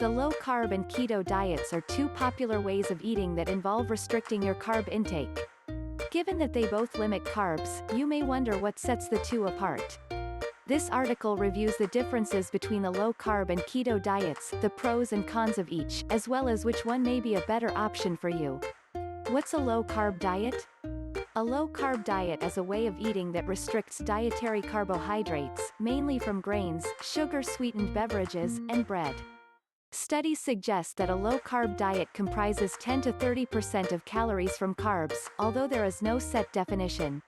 The low-carb and keto diets are two popular ways of eating that involve restricting your carb intake. Given that they both limit carbs, you may wonder what sets the two apart. This article reviews the differences between the low-carb and keto diets, the pros and cons of each, as well as which one may be a better option for you. What's a low-carb diet? A low-carb diet is a way of eating that restricts dietary carbohydrates, mainly from grains, sugar-sweetened beverages, and bread. Studies suggest that a low-carb diet comprises 10 to 30% of calories from carbs, although there is no set definition.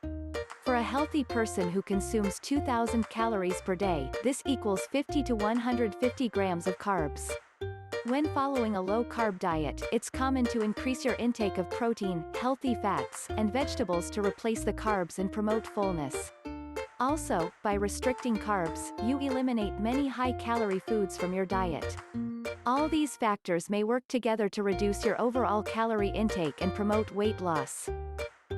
For a healthy person who consumes 2,000 calories per day, this equals 50 to 150 grams of carbs. When following a low-carb diet, it's common to increase your intake of protein, healthy fats, and vegetables to replace the carbs and promote fullness. Also, by restricting carbs, you eliminate many high-calorie foods from your diet. All these factors may work together to reduce your overall calorie intake and promote weight loss.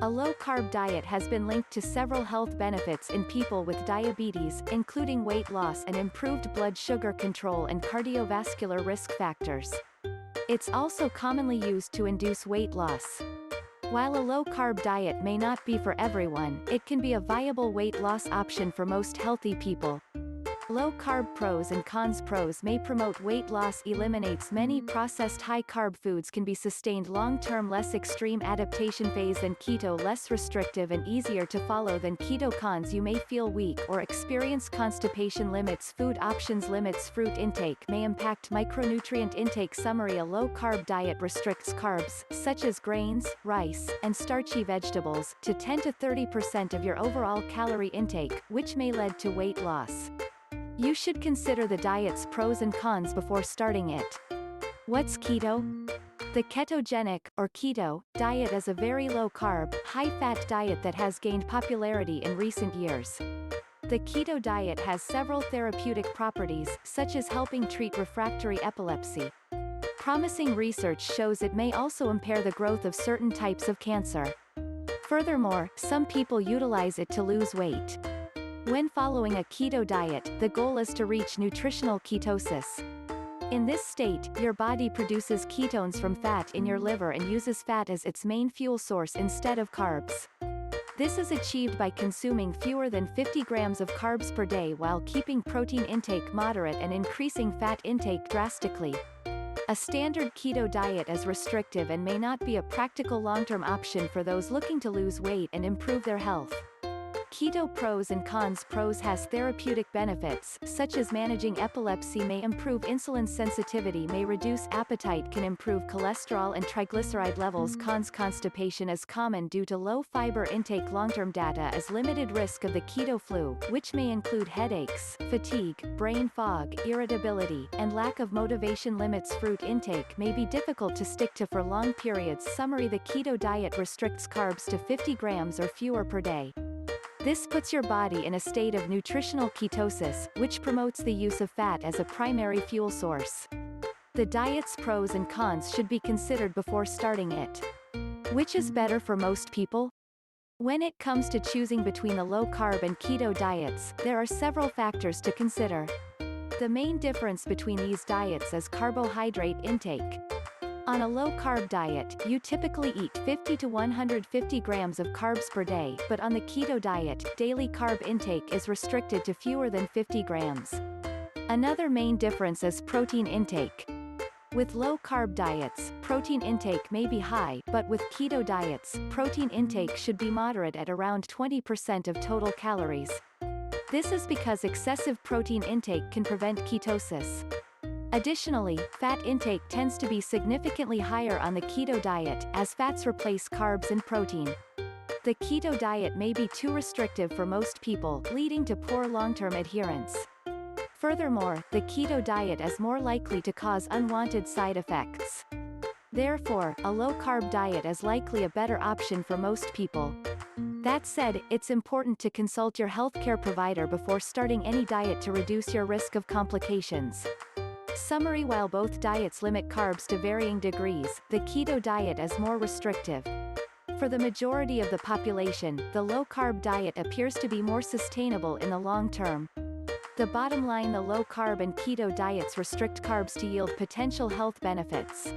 A low-carb diet has been linked to several health benefits in people with diabetes, including weight loss and improved blood sugar control and cardiovascular risk factors. It's also commonly used to induce weight loss. While a low-carb diet may not be for everyone, it can be a viable weight loss option for most healthy people. Low-carb pros and cons. Pros may promote weight loss. Eliminates many processed high-carb foods. Can be sustained long-term. Less extreme adaptation phase than keto. Less restrictive and easier to follow than keto. Cons. You may feel weak or experience constipation. Limits food options. Limits fruit intake. May impact micronutrient intake. Summary. A low-carb diet restricts carbs, such as grains, rice, and starchy vegetables, to 10 to 30% of your overall calorie intake, which may lead to weight loss. You should consider the diet's pros and cons before starting it. What's keto? The ketogenic, or keto, diet is a very low-carb, high-fat diet that has gained popularity in recent years. The keto diet has several therapeutic properties, such as helping treat refractory epilepsy. Promising research shows it may also impair the growth of certain types of cancer. Furthermore, some people utilize it to lose weight. When following a keto diet, the goal is to reach nutritional ketosis. In this state, your body produces ketones from fat in your liver and uses fat as its main fuel source instead of carbs. This is achieved by consuming fewer than 50 grams of carbs per day while keeping protein intake moderate and increasing fat intake drastically. A standard keto diet is restrictive and may not be a practical long-term option for those looking to lose weight and improve their health. Keto pros and cons. Pros has therapeutic benefits, such as managing epilepsy. May improve insulin sensitivity. May reduce appetite. Can improve cholesterol and triglyceride levels. Cons. Constipation is common due to low fiber intake. Long-term data is limited. Risk of the keto flu, which may include headaches, fatigue, brain fog, irritability, and lack of motivation. Limits fruit intake. May be difficult to stick to for long periods. Summary. The keto diet restricts carbs to 50 grams or fewer per day. This puts your body in a state of nutritional ketosis, which promotes the use of fat as a primary fuel source. The diet's pros and cons should be considered before starting it. Which is better for most people? When it comes to choosing between the low-carb and keto diets, there are several factors to consider. The main difference between these diets is carbohydrate intake. On a low-carb diet, you typically eat 50 to 150 grams of carbs per day, but on the keto diet, daily carb intake is restricted to fewer than 50 grams. Another main difference is protein intake. With low-carb diets, protein intake may be high, but with keto diets, protein intake should be moderate at around 20% of total calories. This is because excessive protein intake can prevent ketosis. Additionally, fat intake tends to be significantly higher on the keto diet, as fats replace carbs and protein. The keto diet may be too restrictive for most people, leading to poor long-term adherence. Furthermore, the keto diet is more likely to cause unwanted side effects. Therefore, a low-carb diet is likely a better option for most people. That said, it's important to consult your healthcare provider before starting any diet to reduce your risk of complications. Summary. While both diets limit carbs to varying degrees, the keto diet is more restrictive. For the majority of the population, the low-carb diet appears to be more sustainable in the long term. The bottom line: the low-carb and keto diets restrict carbs to yield potential health benefits.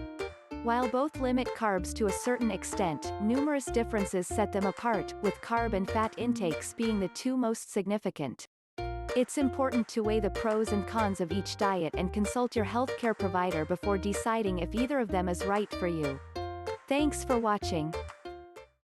While both limit carbs to a certain extent, numerous differences set them apart, with carb and fat intakes being the two most significant. It's important to weigh the pros and cons of each diet and consult your healthcare provider before deciding if either of them is right for you. Thanks for watching.